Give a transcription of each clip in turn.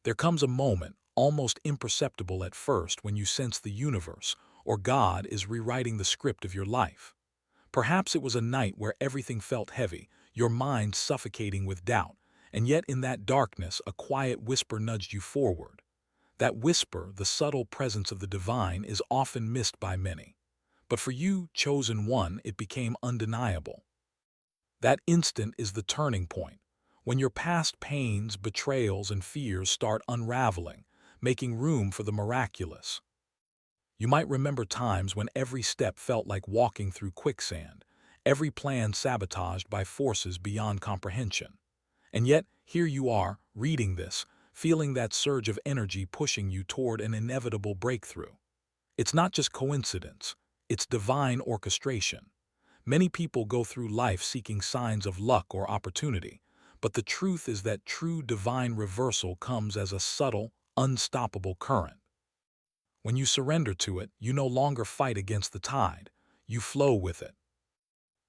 There comes a moment, almost imperceptible at first, when you sense the universe, or God, is rewriting the script of your life. Perhaps it was a night where everything felt heavy, your mind suffocating with doubt, and yet in that darkness a quiet whisper nudged you forward. That whisper, the subtle presence of the divine, is often missed by many. But for you, chosen one, it became undeniable. That instant is the turning point, when your past pains, betrayals, and fears start unraveling, making room for the miraculous. You might remember times when every step felt like walking through quicksand, every plan sabotaged by forces beyond comprehension. And yet, here you are, reading this, feeling that surge of energy pushing you toward an inevitable breakthrough. It's not just coincidence, it's divine orchestration. Many people go through life seeking signs of luck or opportunity, but the truth is that true divine reversal comes as a subtle, unstoppable current. When you surrender to it, you no longer fight against the tide, you flow with it.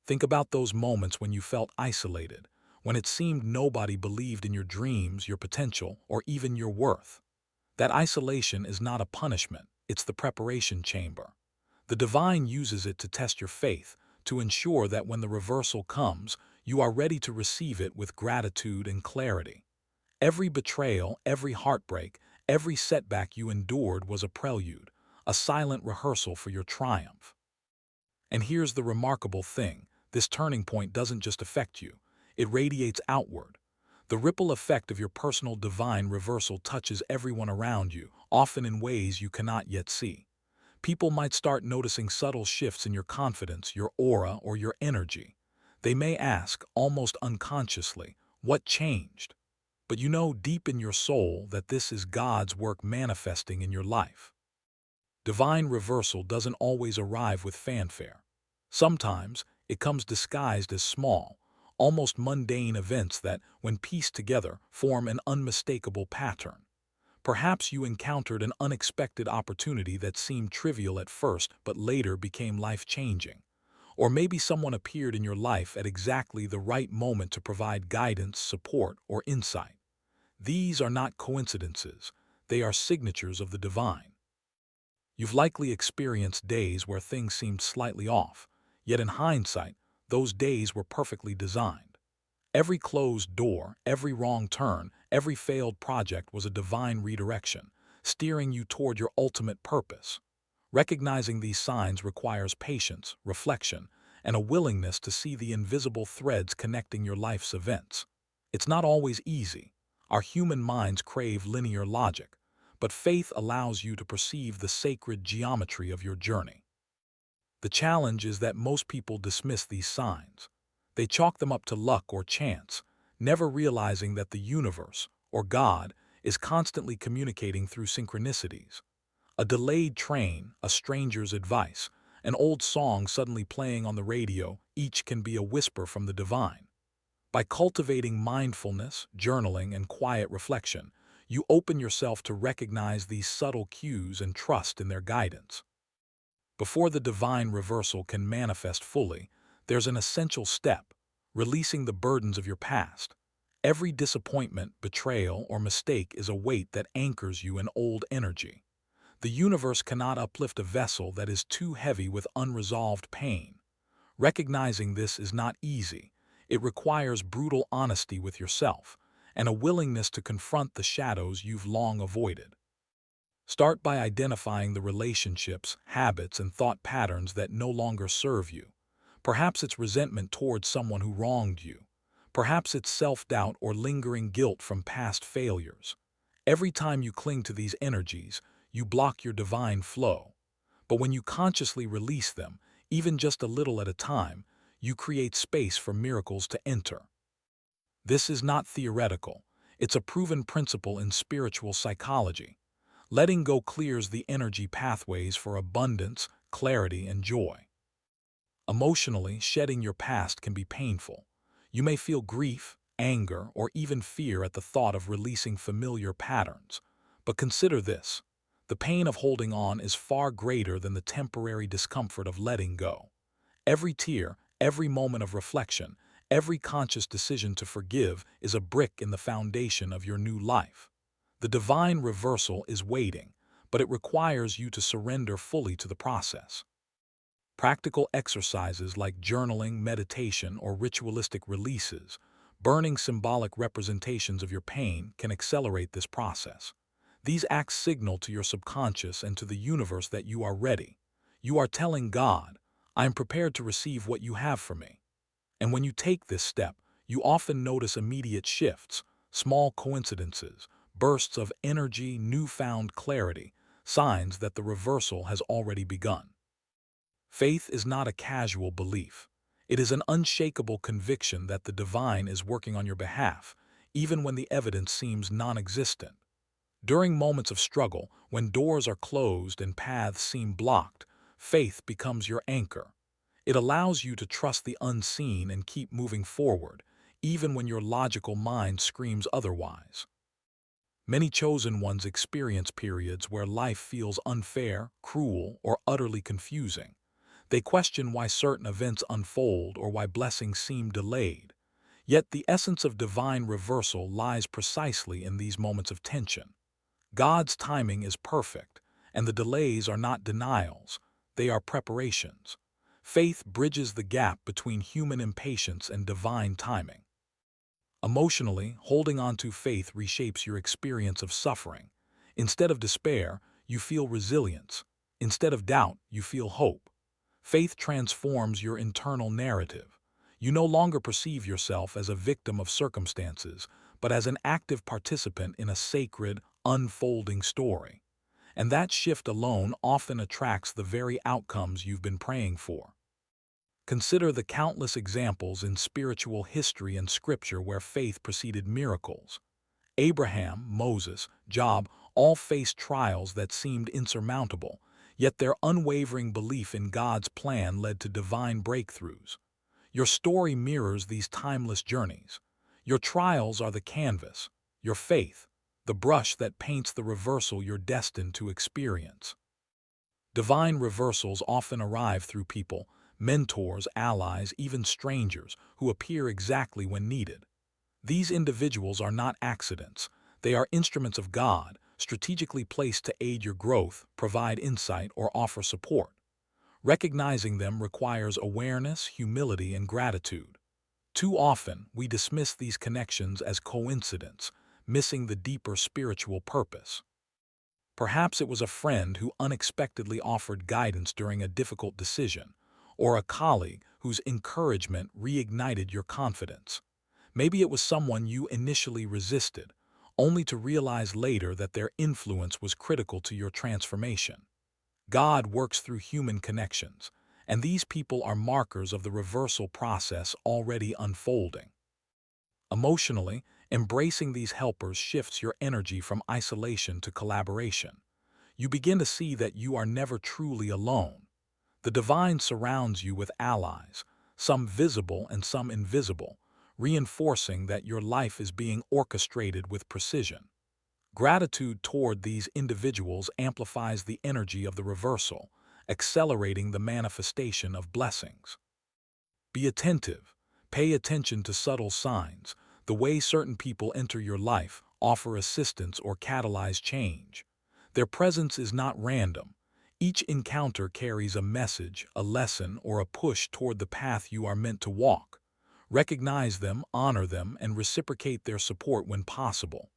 Think about those moments when you felt isolated, when it seemed nobody believed in your dreams, your potential, or even your worth. That isolation is not a punishment, it's the preparation chamber. The divine uses it to test your faith, to ensure that when the reversal comes, you are ready to receive it with gratitude and clarity. Every betrayal, every heartbreak, every setback you endured was a prelude, a silent rehearsal for your triumph. And here's the remarkable thing, this turning point doesn't just affect you, it radiates outward. The ripple effect of your personal divine reversal touches everyone around you, often in ways you cannot yet see. People might start noticing subtle shifts in your confidence, your aura, or your energy. They may ask, almost unconsciously, what changed? But you know deep in your soul that this is God's work manifesting in your life. Divine reversal doesn't always arrive with fanfare. Sometimes it comes disguised as small, almost mundane events that, when pieced together, form an unmistakable pattern. Perhaps you encountered an unexpected opportunity that seemed trivial at first but later became life-changing. Or maybe someone appeared in your life at exactly the right moment to provide guidance, support, or insight. These are not coincidences, they are signatures of the divine. You've likely experienced days where things seemed slightly off, yet in hindsight, those days were perfectly designed. Every closed door, every wrong turn, every failed project was a divine redirection, steering you toward your ultimate purpose. Recognizing these signs requires patience, reflection, and a willingness to see the invisible threads connecting your life's events. It's not always easy. Our human minds crave linear logic, but faith allows you to perceive the sacred geometry of your journey. The challenge is that most people dismiss these signs. They chalk them up to luck or chance, never realizing that the universe, or God, is constantly communicating through synchronicities. A delayed train, a stranger's advice, an old song suddenly playing on the radio, each can be a whisper from the divine. By cultivating mindfulness, journaling, and quiet reflection, you open yourself to recognize these subtle cues and trust in their guidance. Before the divine reversal can manifest fully, there's an essential step, releasing the burdens of your past. Every disappointment, betrayal, or mistake is a weight that anchors you in old energy. The universe cannot uplift a vessel that is too heavy with unresolved pain. Recognizing this is not easy. It requires brutal honesty with yourself and a willingness to confront the shadows you've long avoided. Start by identifying the relationships, habits, and thought patterns that no longer serve you. Perhaps it's resentment towards someone who wronged you. Perhaps it's self-doubt or lingering guilt from past failures. Every time you cling to these energies, you block your divine flow. But when you consciously release them, even just a little at a time, you create space for miracles to enter. This is not theoretical. It's a proven principle in spiritual psychology. Letting go clears the energy pathways for abundance, clarity, and joy. Emotionally, shedding your past can be painful. You may feel grief, anger, or even fear at the thought of releasing familiar patterns. But consider this. The pain of holding on is far greater than the temporary discomfort of letting go. Every tear, every moment of reflection, every conscious decision to forgive is a brick in the foundation of your new life. The divine reversal is waiting, but it requires you to surrender fully to the process. Practical exercises like journaling, meditation, or ritualistic releases, burning symbolic representations of your pain, can accelerate this process. These acts signal to your subconscious and to the universe that you are ready. You are telling God, I am prepared to receive what you have for me. And when you take this step, you often notice immediate shifts, small coincidences, bursts of energy, newfound clarity, signs that the reversal has already begun. Faith is not a casual belief. It is an unshakable conviction that the divine is working on your behalf, even when the evidence seems non-existent. During moments of struggle, when doors are closed and paths seem blocked, faith becomes your anchor. It allows you to trust the unseen and keep moving forward, even when your logical mind screams otherwise. Many chosen ones experience periods where life feels unfair, cruel, or utterly confusing. They question why certain events unfold or why blessings seem delayed. Yet the essence of divine reversal lies precisely in these moments of tension. God's timing is perfect, and the delays are not denials, they are preparations. Faith bridges the gap between human impatience and divine timing. Emotionally, holding on to faith reshapes your experience of suffering. Instead of despair, you feel resilience. Instead of doubt, you feel hope. Faith transforms your internal narrative. You no longer perceive yourself as a victim of circumstances, but as an active participant in a sacred, unfolding story. And that shift alone often attracts the very outcomes you've been praying for. Consider the countless examples in spiritual history and scripture where faith preceded miracles. Abraham, Moses, Job all faced trials that seemed insurmountable, yet their unwavering belief in God's plan led to divine breakthroughs. Your story mirrors these timeless journeys. Your trials are the canvas, your faith, the brush that paints the reversal you're destined to experience. Divine reversals often arrive through people, mentors, allies, even strangers, who appear exactly when needed. These individuals are not accidents. They are instruments of God, strategically placed to aid your growth, provide insight, or offer support. Recognizing them requires awareness, humility, and gratitude. Too often, we dismiss these connections as coincidence, missing the deeper spiritual purpose. Perhaps it was a friend who unexpectedly offered guidance during a difficult decision, or a colleague whose encouragement reignited your confidence. Maybe it was someone you initially resisted, only to realize later that their influence was critical to your transformation. God works through human connections, and these people are markers of the reversal process already unfolding. Emotionally, embracing these helpers shifts your energy from isolation to collaboration. You begin to see that you are never truly alone. The divine surrounds you with allies, some visible and some invisible, reinforcing that your life is being orchestrated with precision. Gratitude toward these individuals amplifies the energy of the reversal, accelerating the manifestation of blessings. Be attentive. Pay attention to subtle signs, the way certain people enter your life, offer assistance, or catalyze change. Their presence is not random. Each encounter carries a message, a lesson, or a push toward the path you are meant to walk. Recognize them, honor them, and reciprocate their support when possible.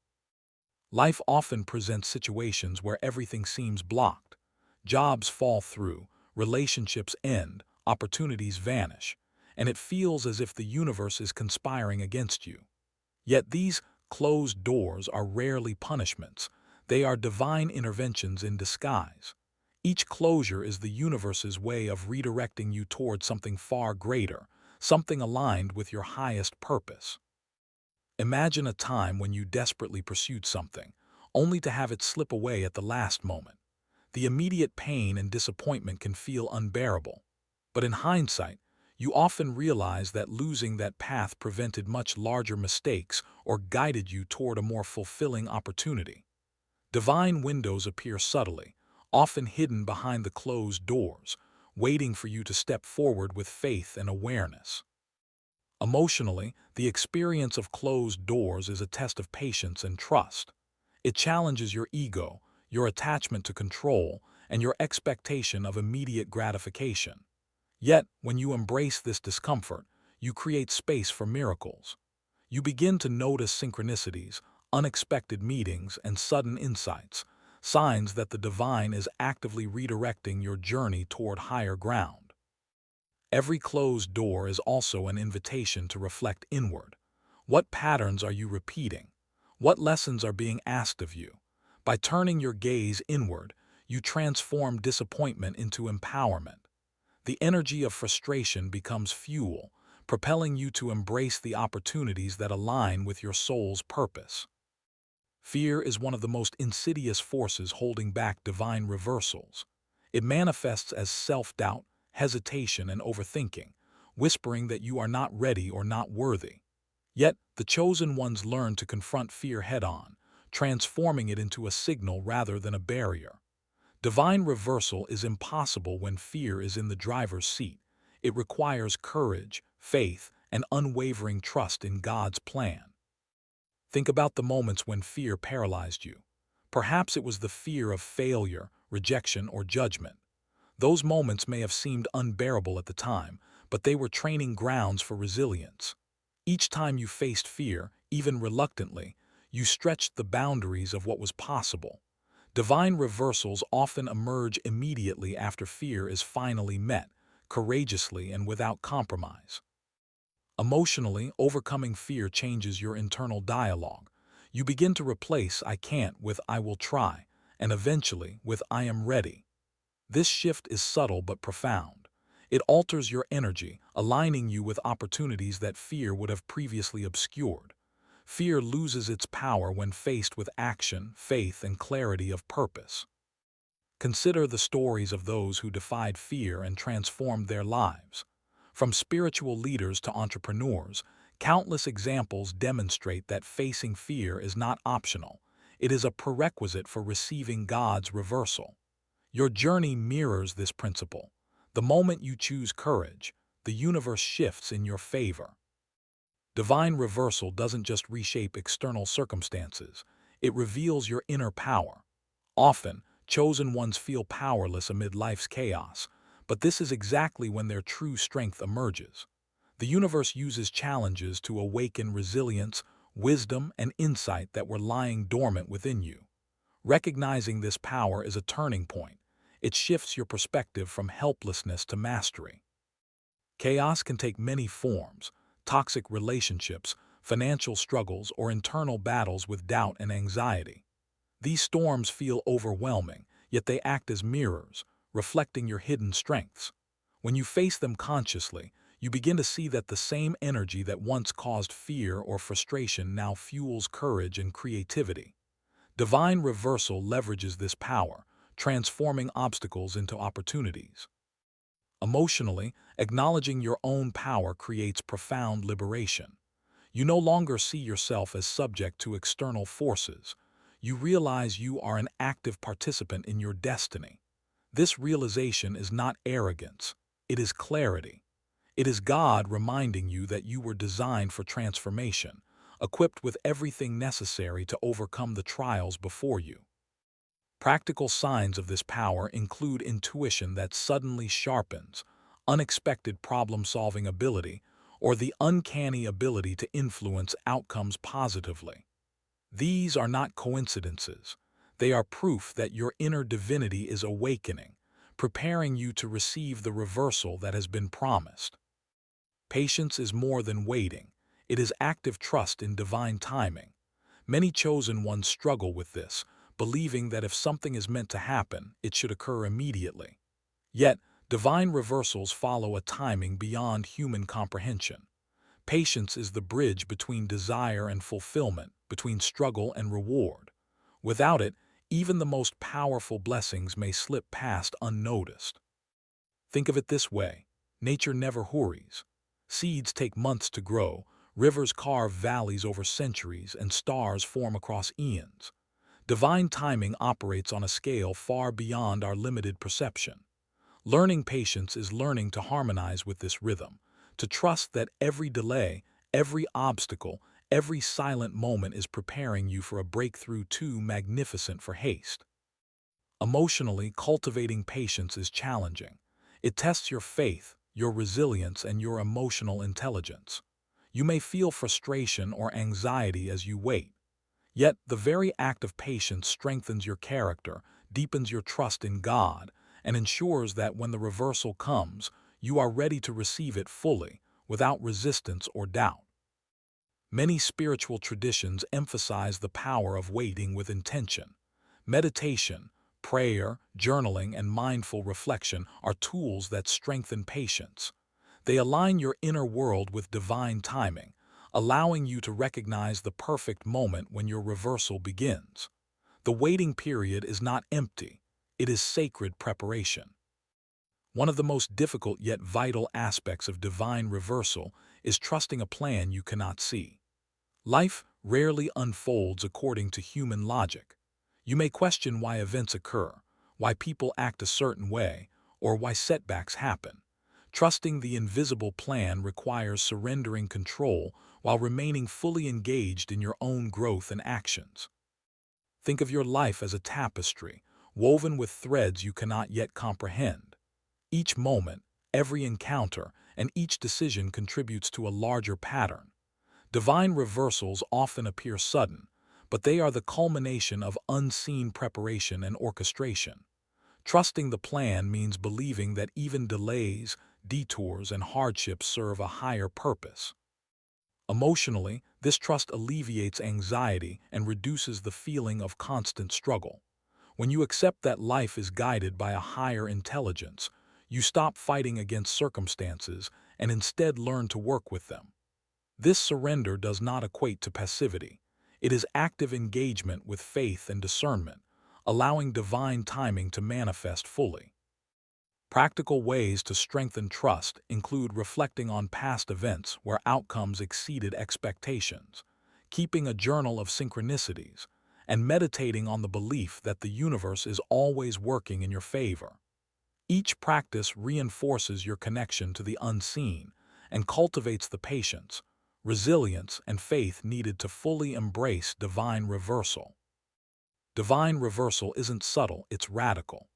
Life often presents situations where everything seems blocked. Jobs fall through, relationships end, opportunities vanish, and it feels as if the universe is conspiring against you. Yet these closed doors are rarely punishments. They are divine interventions in disguise. Each closure is the universe's way of redirecting you toward something far greater, something aligned with your highest purpose. Imagine a time when you desperately pursued something, only to have it slip away at the last moment. The immediate pain and disappointment can feel unbearable. But in hindsight, you often realize that losing that path prevented much larger mistakes or guided you toward a more fulfilling opportunity. Divine windows appear subtly, often hidden behind the closed doors, waiting for you to step forward with faith and awareness. Emotionally, the experience of closed doors is a test of patience and trust. It challenges your ego, your attachment to control, and your expectation of immediate gratification. Yet, when you embrace this discomfort, you create space for miracles. You begin to notice synchronicities, unexpected meetings, and sudden insights, signs that the divine is actively redirecting your journey toward higher ground. Every closed door is also an invitation to reflect inward. What patterns are you repeating? What lessons are being asked of you? By turning your gaze inward, you transform disappointment into empowerment. The energy of frustration becomes fuel, propelling you to embrace the opportunities that align with your soul's purpose. Fear is one of the most insidious forces holding back divine reversals. It manifests as self-doubt, hesitation, and overthinking, whispering that you are not ready or not worthy. Yet, the chosen ones learn to confront fear head-on, transforming it into a signal rather than a barrier. Divine reversal is impossible when fear is in the driver's seat. It requires courage, faith, and unwavering trust in God's plan. Think about the moments when fear paralyzed you. Perhaps it was the fear of failure, rejection, or judgment. Those moments may have seemed unbearable at the time, but they were training grounds for resilience. Each time you faced fear, even reluctantly, you stretched the boundaries of what was possible. Divine reversals often emerge immediately after fear is finally met, courageously and without compromise. Emotionally, overcoming fear changes your internal dialogue. You begin to replace "I can't" with "I will try," and eventually with "I am ready." This shift is subtle but profound. It alters your energy, aligning you with opportunities that fear would have previously obscured. Fear loses its power when faced with action, faith, and clarity of purpose. Consider the stories of those who defied fear and transformed their lives. From spiritual leaders to entrepreneurs, countless examples demonstrate that facing fear is not optional. It is a prerequisite for receiving God's reversal. Your journey mirrors this principle. The moment you choose courage, the universe shifts in your favor. Divine reversal doesn't just reshape external circumstances, it reveals your inner power. Often, chosen ones feel powerless amid life's chaos, but this is exactly when their true strength emerges. The universe uses challenges to awaken resilience, wisdom, and insight that were lying dormant within you. Recognizing this power is a turning point. It shifts your perspective from helplessness to mastery. Chaos can take many forms: toxic relationships, financial struggles, or internal battles with doubt and anxiety. These storms feel overwhelming, yet they act as mirrors, reflecting your hidden strengths. When you face them consciously, you begin to see that the same energy that once caused fear or frustration now fuels courage and creativity. Divine reversal leverages this power, transforming obstacles into opportunities. Emotionally, acknowledging your own power creates profound liberation. You no longer see yourself as subject to external forces. You realize you are an active participant in your destiny. This realization is not arrogance, it is clarity. It is God reminding you that you were designed for transformation, equipped with everything necessary to overcome the trials before you. Practical signs of this power include intuition that suddenly sharpens, unexpected problem-solving ability, or the uncanny ability to influence outcomes positively. These are not coincidences. They are proof that your inner divinity is awakening, preparing you to receive the reversal that has been promised. Patience is more than waiting. It is active trust in divine timing. Many chosen ones struggle with this, believing that if something is meant to happen, it should occur immediately. Yet, divine reversals follow a timing beyond human comprehension. Patience is the bridge between desire and fulfillment, between struggle and reward. Without it, even the most powerful blessings may slip past unnoticed. Think of it this way: nature never hurries. Seeds take months to grow, rivers carve valleys over centuries, and stars form across eons. Divine timing operates on a scale far beyond our limited perception. Learning patience is learning to harmonize with this rhythm, to trust that every delay, every obstacle, Every silent moment is preparing you for a breakthrough too magnificent for haste. Emotionally, cultivating patience is challenging. It tests your faith, your resilience, and your emotional intelligence. You may feel frustration or anxiety as you wait. Yet, the very act of patience strengthens your character, deepens your trust in God, and ensures that when the reversal comes, you are ready to receive it fully, without resistance or doubt. Many spiritual traditions emphasize the power of waiting with intention. Meditation, prayer, journaling, and mindful reflection are tools that strengthen patience. They align your inner world with divine timing, allowing you to recognize the perfect moment when your reversal begins. The waiting period is not empty, it is sacred preparation. One of the most difficult yet vital aspects of divine reversal is trusting a plan you cannot see. Life rarely unfolds according to human logic. You may question why events occur, why people act a certain way, or why setbacks happen. Trusting the invisible plan requires surrendering control while remaining fully engaged in your own growth and actions. Think of your life as a tapestry, woven with threads you cannot yet comprehend. Each moment, every encounter, and each decision contributes to a larger pattern. Divine reversals often appear sudden, but they are the culmination of unseen preparation and orchestration. Trusting the plan means believing that even delays, detours, and hardships serve a higher purpose. Emotionally, this trust alleviates anxiety and reduces the feeling of constant struggle. When you accept that life is guided by a higher intelligence, you stop fighting against circumstances and instead learn to work with them. This surrender does not equate to passivity. It is active engagement with faith and discernment, allowing divine timing to manifest fully. Practical ways to strengthen trust include reflecting on past events where outcomes exceeded expectations, keeping a journal of synchronicities, and meditating on the belief that the universe is always working in your favor. Each practice reinforces your connection to the unseen and cultivates the patience, resilience, and faith needed to fully embrace divine reversal. Divine reversal isn't subtle, it's radical.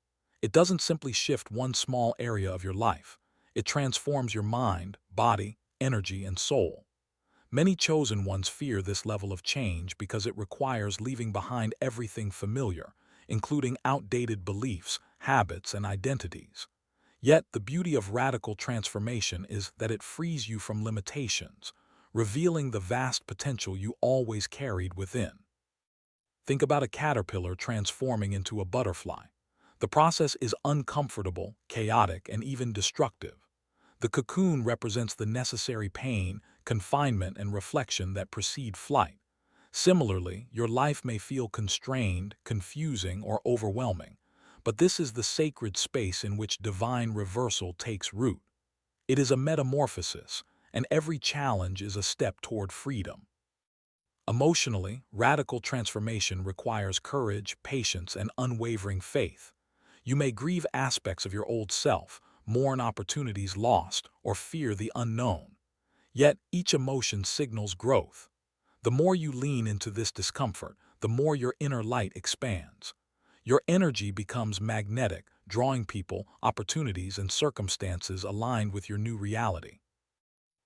It doesn't simply shift one small area of your life. It transforms your mind, body, energy, and soul. Many chosen ones fear this level of change because it requires leaving behind everything familiar, including outdated beliefs, habits, and identities. Yet, the beauty of radical transformation is that it frees you from limitations, revealing the vast potential you always carried within. Think about a caterpillar transforming into a butterfly. The process is uncomfortable, chaotic, and even destructive. The cocoon represents the necessary pain, confinement, and reflection that precede flight. Similarly, your life may feel constrained, confusing, or overwhelming, but this is the sacred space in which divine reversal takes root. It is a metamorphosis, and every challenge is a step toward freedom. Emotionally, radical transformation requires courage, patience, and unwavering faith. You may grieve aspects of your old self, mourn opportunities lost, or fear the unknown. Yet, each emotion signals growth. The more you lean into this discomfort, the more your inner light expands. Your energy becomes magnetic, drawing people, opportunities, and circumstances aligned with your new reality.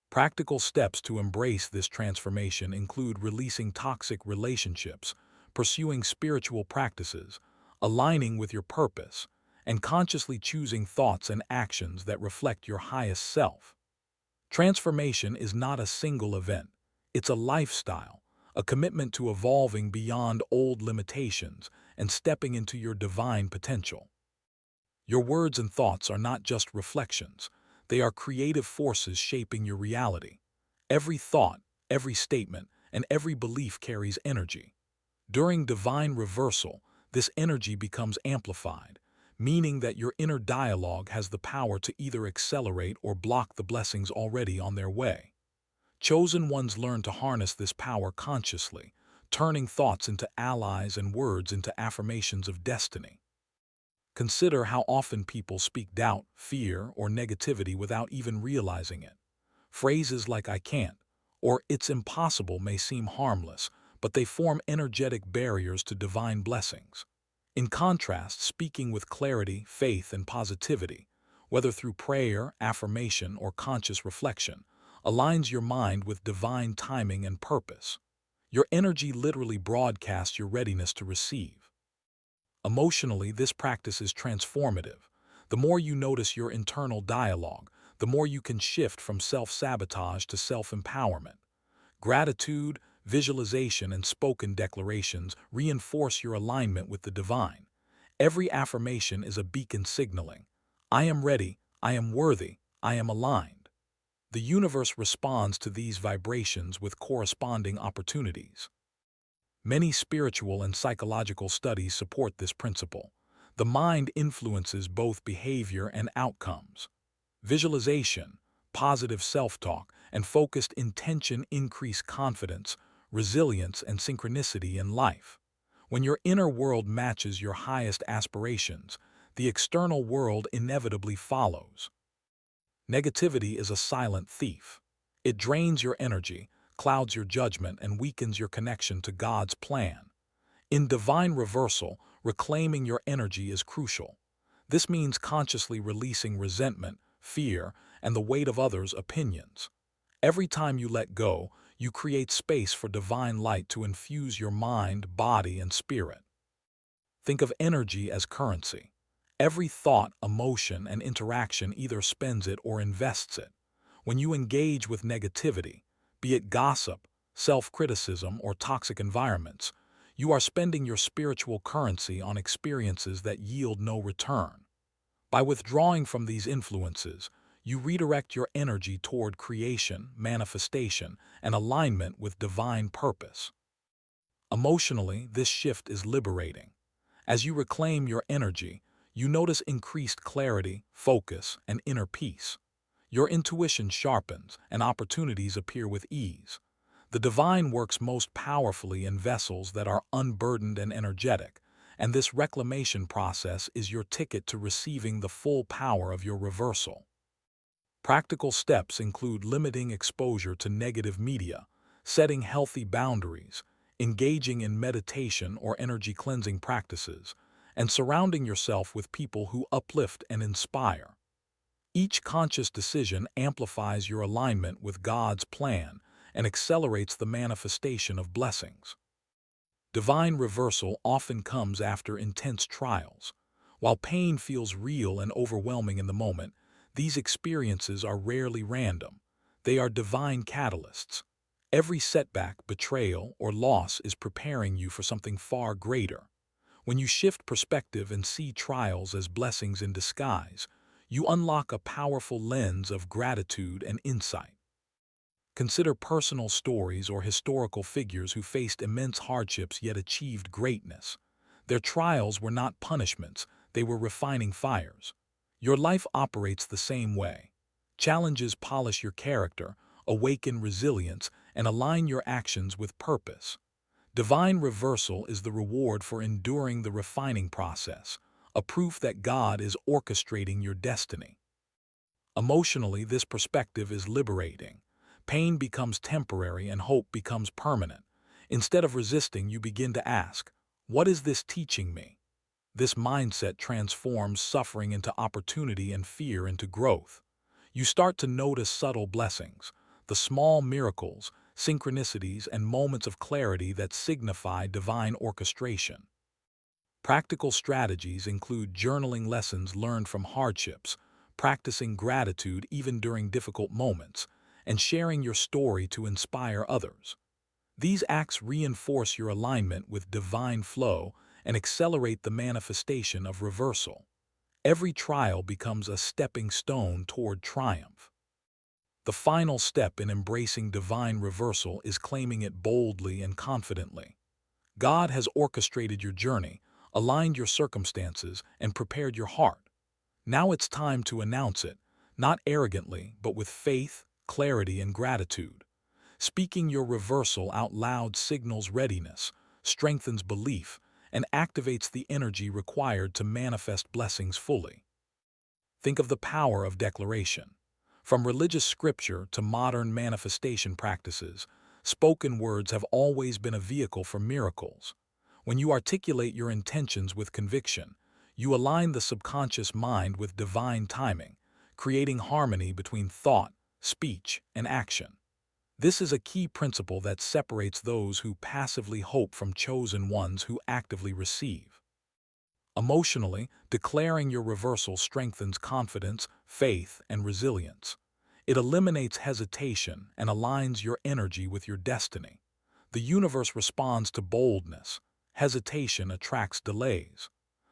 Practical steps to embrace this transformation include releasing toxic relationships, pursuing spiritual practices, aligning with your purpose, and consciously choosing thoughts and actions that reflect your highest self. Transformation is not a single event, it's a lifestyle, a commitment to evolving beyond old limitations and stepping into your divine potential. Your words and thoughts are not just reflections, they are creative forces shaping your reality. Every thought, every statement, and every belief carries energy. During divine reversal, this energy becomes amplified, meaning that your inner dialogue has the power to either accelerate or block the blessings already on their way. Chosen ones learn to harness this power consciously, turning thoughts into allies and words into affirmations of destiny. Consider how often people speak doubt, fear, or negativity without even realizing it. Phrases like "I can't" or "it's impossible" may seem harmless, but they form energetic barriers to divine blessings. In contrast, speaking with clarity, faith, and positivity, whether through prayer, affirmation, or conscious reflection, aligns your mind with divine timing and purpose. Your energy literally broadcasts your readiness to receive. Emotionally, this practice is transformative. The more you notice your internal dialogue, the more you can shift from self-sabotage to self-empowerment. Gratitude, visualization, and spoken declarations reinforce your alignment with the divine. Every affirmation is a beacon signaling, "I am ready, I am worthy, I am aligned." The universe responds to these vibrations with corresponding opportunities. Many spiritual and psychological studies support this principle. The mind influences both behavior and outcomes. Visualization, positive self-talk, and focused intention increase confidence, resilience, and synchronicity in life. When your inner world matches your highest aspirations, the external world inevitably follows. Negativity is a silent thief. It drains your energy, clouds your judgment, and weakens your connection to God's plan. In divine reversal, reclaiming your energy is crucial. This means consciously releasing resentment, fear, and the weight of others' opinions. Every time you let go, you create space for divine light to infuse your mind, body, and spirit. Think of energy as currency. Every thought, emotion, and interaction either spends it or invests it. When you engage with negativity, be it gossip, self-criticism, or toxic environments, you are spending your spiritual currency on experiences that yield no return. By withdrawing from these influences, you redirect your energy toward creation, manifestation, and alignment with divine purpose. Emotionally, this shift is liberating. As you reclaim your energy, you notice increased clarity, focus, and inner peace. Your intuition sharpens, and opportunities appear with ease. The divine works most powerfully in vessels that are unburdened and energetic, and this reclamation process is your ticket to receiving the full power of your reversal. Practical steps include limiting exposure to negative media, setting healthy boundaries, engaging in meditation or energy cleansing practices, and surrounding yourself with people who uplift and inspire. Each conscious decision amplifies your alignment with God's plan and accelerates the manifestation of blessings. Divine reversal often comes after intense trials. While pain feels real and overwhelming in the moment, these experiences are rarely random. They are divine catalysts. Every setback, betrayal, or loss is preparing you for something far greater. When you shift perspective and see trials as blessings in disguise, you unlock a powerful lens of gratitude and insight. Consider personal stories or historical figures who faced immense hardships yet achieved greatness. Their trials were not punishments, they were refining fires. Your life operates the same way. Challenges polish your character, awaken resilience, and align your actions with purpose. Divine reversal is the reward for enduring the refining process, a proof that God is orchestrating your destiny. Emotionally, this perspective is liberating. Pain becomes temporary and hope becomes permanent. Instead of resisting, you begin to ask, "What is this teaching me?" This mindset transforms suffering into opportunity and fear into growth. You start to notice subtle blessings, the small miracles, synchronicities, and moments of clarity that signify divine orchestration. Practical strategies include journaling lessons learned from hardships, practicing gratitude even during difficult moments, and sharing your story to inspire others. These acts reinforce your alignment with divine flow and accelerate the manifestation of reversal. Every trial becomes a stepping stone toward triumph. The final step in embracing divine reversal is claiming it boldly and confidently. God has orchestrated your journey, aligned your circumstances, and prepared your heart. Now it's time to announce it, not arrogantly, but with faith, clarity, and gratitude. Speaking your reversal out loud signals readiness, strengthens belief, and activates the energy required to manifest blessings fully. Think of the power of declaration. From religious scripture to modern manifestation practices, spoken words have always been a vehicle for miracles. When you articulate your intentions with conviction, you align the subconscious mind with divine timing, creating harmony between thought, speech, and action. This is a key principle that separates those who passively hope from chosen ones who actively receive. Emotionally, declaring your reversal strengthens confidence, faith, and resilience. It eliminates hesitation and aligns your energy with your destiny. The universe responds to boldness. Hesitation attracts delays.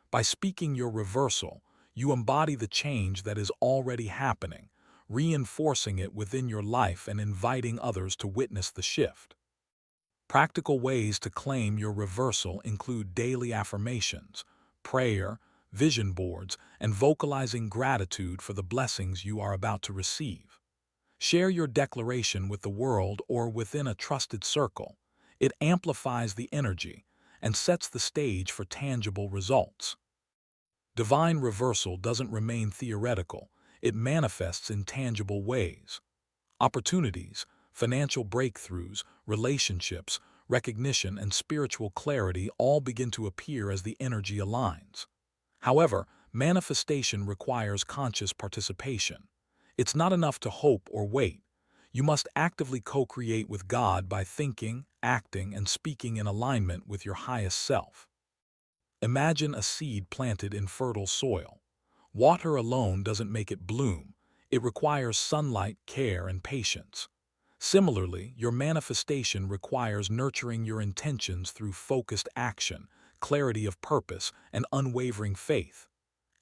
By speaking your reversal, you embody the change that is already happening, reinforcing it within your life and inviting others to witness the shift. Practical ways to claim your reversal include daily affirmations, prayer, vision boards, and vocalizing gratitude for the blessings you are about to receive. Share your declaration with the world or within a trusted circle. It amplifies the energy and sets the stage for tangible results. Divine reversal doesn't remain theoretical, it manifests in tangible ways. Opportunities, financial breakthroughs, relationships, recognition, and spiritual clarity all begin to appear as the energy aligns. However, manifestation requires conscious participation. It's not enough to hope or wait. You must actively co-create with God by thinking, acting, and speaking in alignment with your highest self. Imagine a seed planted in fertile soil. Water alone doesn't make it bloom. It requires sunlight, care, and patience. Similarly, your manifestation requires nurturing your intentions through focused action, clarity of purpose, and unwavering faith.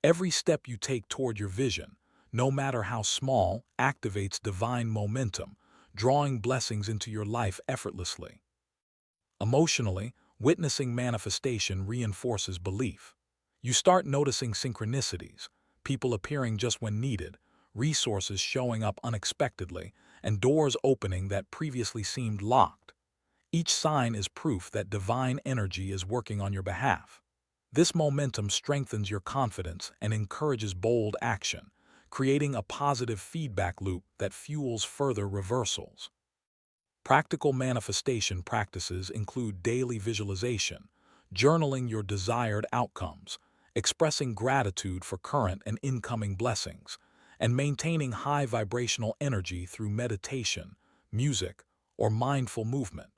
Every step you take toward your vision, no matter how small, activates divine momentum, drawing blessings into your life effortlessly. Emotionally, witnessing manifestation reinforces belief. You start noticing synchronicities, people appearing just when needed, resources showing up unexpectedly, and doors opening that previously seemed locked. Each sign is proof that divine energy is working on your behalf. This momentum strengthens your confidence and encourages bold action, creating a positive feedback loop that fuels further reversals. Practical manifestation practices include daily visualization, journaling your desired outcomes, expressing gratitude for current and incoming blessings, and maintaining high vibrational energy through meditation, music, or mindful movement.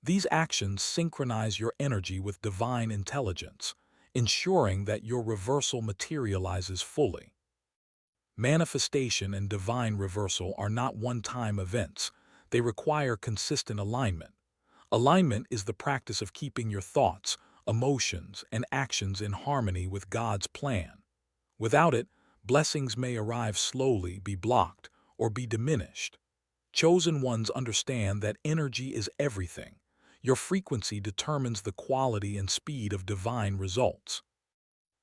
These actions synchronize your energy with divine intelligence, ensuring that your reversal materializes fully. Manifestation and divine reversal are not one-time events. They require consistent alignment. Alignment is the practice of keeping your thoughts, emotions, and actions in harmony with God's plan. Without it, blessings may arrive slowly, be blocked, or be diminished. Chosen ones understand that energy is everything. Your frequency determines the quality and speed of divine results.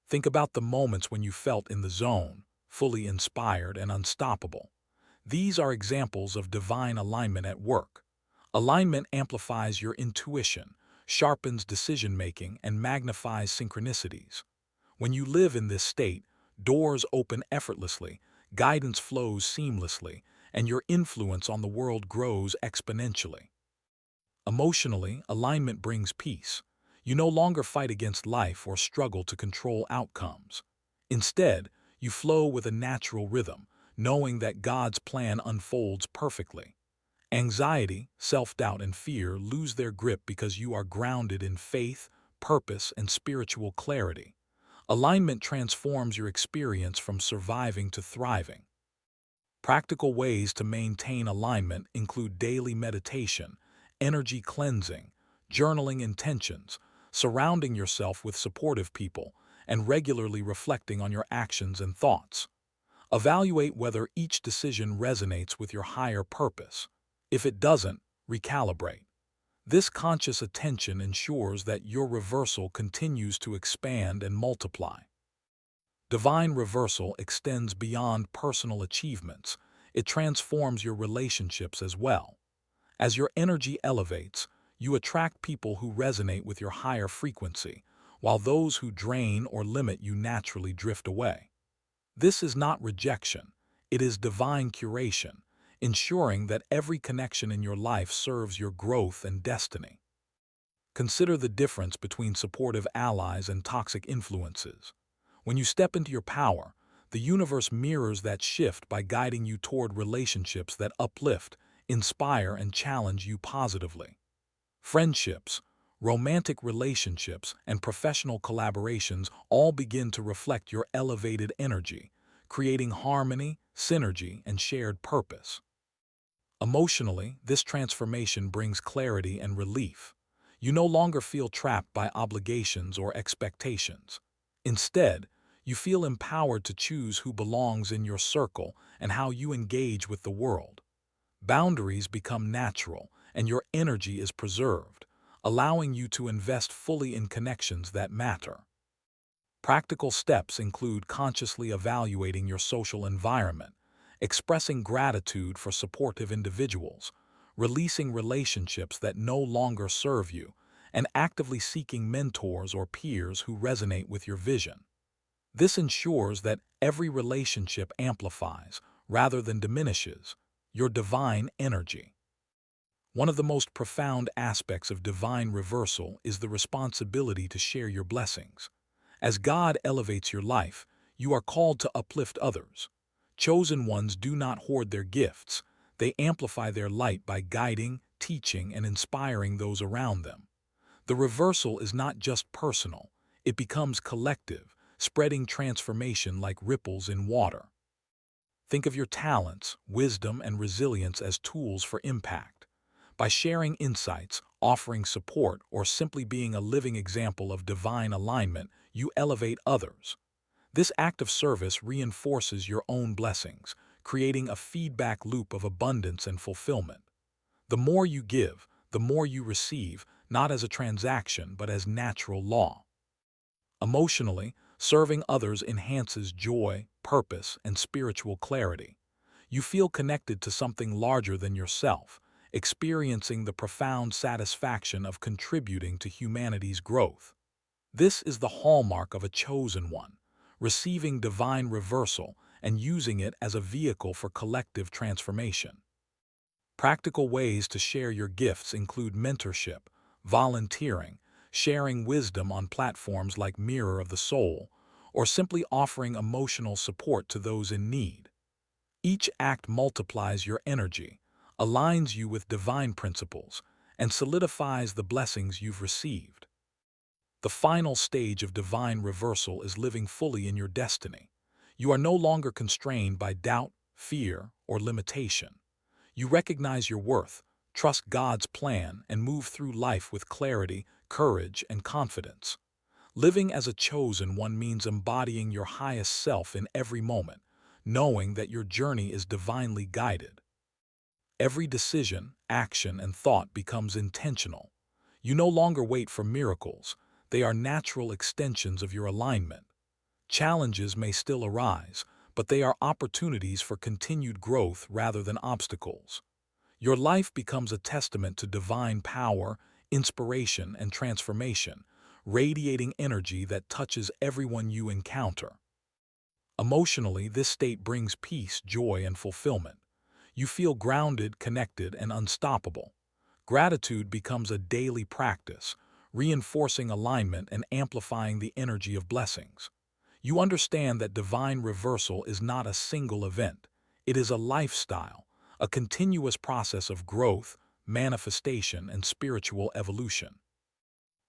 Think about the moments when you felt in the zone, fully inspired and unstoppable. These are examples of divine alignment at work. Alignment amplifies your intuition, sharpens decision-making, and magnifies synchronicities. When you live in this state, doors open effortlessly, guidance flows seamlessly, and your influence on the world grows exponentially. Emotionally, alignment brings peace. You no longer fight against life or struggle to control outcomes. Instead, you flow with a natural rhythm, knowing that God's plan unfolds perfectly. Anxiety, self-doubt, and fear lose their grip because you are grounded in faith, purpose, and spiritual clarity. Alignment transforms your experience from surviving to thriving. Practical ways to maintain alignment include daily meditation, energy cleansing, journaling intentions, surrounding yourself with supportive people, and regularly reflecting on your actions and thoughts. Evaluate whether each decision resonates with your higher purpose. If it doesn't, recalibrate. This conscious attention ensures that your reversal continues to expand and multiply. Divine reversal extends beyond personal achievements. It transforms your relationships as well. As your energy elevates, you attract people who resonate with your higher frequency, while those who drain or limit you naturally drift away. This is not rejection. It is divine curation, ensuring that every connection in your life serves your growth and destiny. Consider the difference between supportive allies and toxic influences. When you step into your power, the universe mirrors that shift by guiding you toward relationships that uplift, inspire, and challenge you positively. Friendships, romantic relationships, and professional collaborations all begin to reflect your elevated energy, creating harmony, synergy, and shared purpose. Emotionally, this transformation brings clarity and relief. You no longer feel trapped by obligations or expectations. Instead, you feel empowered to choose who belongs in your circle and how you engage with the world. Boundaries become natural, and your energy is preserved, allowing you to invest fully in connections that matter. Practical steps include consciously evaluating your social environment, expressing gratitude for supportive individuals, releasing relationships that no longer serve you, and actively seeking mentors or peers who resonate with your vision. This ensures that every relationship amplifies, rather than diminishes, your divine energy. One of the most profound aspects of divine reversal is the responsibility to share your blessings. As God elevates your life, you are called to uplift others. Chosen ones do not hoard their gifts. They amplify their light by guiding, teaching, and inspiring those around them. The reversal is not just personal, it becomes collective, spreading transformation like ripples in water. Think of your talents, wisdom, and resilience as tools for impact. By sharing insights, offering support, or simply being a living example of divine alignment, you elevate others. This act of service reinforces your own blessings, creating a feedback loop of abundance and fulfillment. The more you give, the more you receive, not as a transaction but as natural law. Emotionally, serving others enhances joy, purpose, and spiritual clarity. You feel connected to something larger than yourself, experiencing the profound satisfaction of contributing to humanity's growth. This is the hallmark of a chosen one, receiving divine reversal and using it as a vehicle for collective transformation. Practical ways to share your gifts include mentorship, volunteering, sharing wisdom on platforms like Mirror of the Soul, or simply offering emotional support to those in need. Each act multiplies your energy, aligns you with divine principles, and solidifies the blessings you've received. The final stage of divine reversal is living fully in your destiny. You are no longer constrained by doubt, fear, or limitation. You recognize your worth, trust God's plan, and move through life with clarity, courage, and confidence. Living as a chosen one means embodying your highest self in every moment, knowing that your journey is divinely guided. Every decision, action, and thought becomes intentional. You no longer wait for miracles. They are natural extensions of your alignment. Challenges may still arise, but they are opportunities for continued growth rather than obstacles. Your life becomes a testament to divine power, inspiration, and transformation, radiating energy that touches everyone you encounter. Emotionally, this state brings peace, joy, and fulfillment. You feel grounded, connected, and unstoppable. Gratitude becomes a daily practice, reinforcing alignment and amplifying the energy of blessings. You understand that divine reversal is not a single event. It is a lifestyle, a continuous process of growth, manifestation, and spiritual evolution.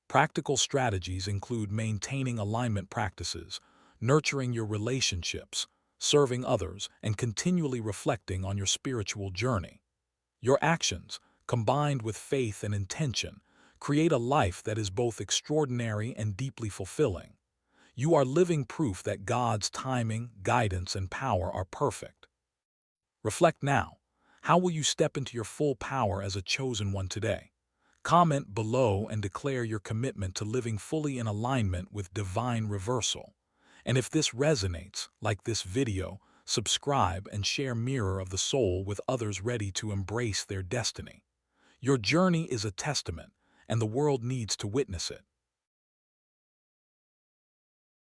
Practical strategies include maintaining alignment practices, nurturing your relationships, serving others, and continually reflecting on your spiritual journey. Your actions, combined with faith and intention, create a life that is both extraordinary and deeply fulfilling. You are living proof that God's timing, guidance, and power are perfect. Reflect now. How will you step into your full power as a chosen one today? Comment below and declare your commitment to living fully in alignment with divine reversal. And if this resonates, like this video, subscribe and share Mirror of the Soul with others ready to embrace their destiny. Your journey is a testament, and the world needs to witness it.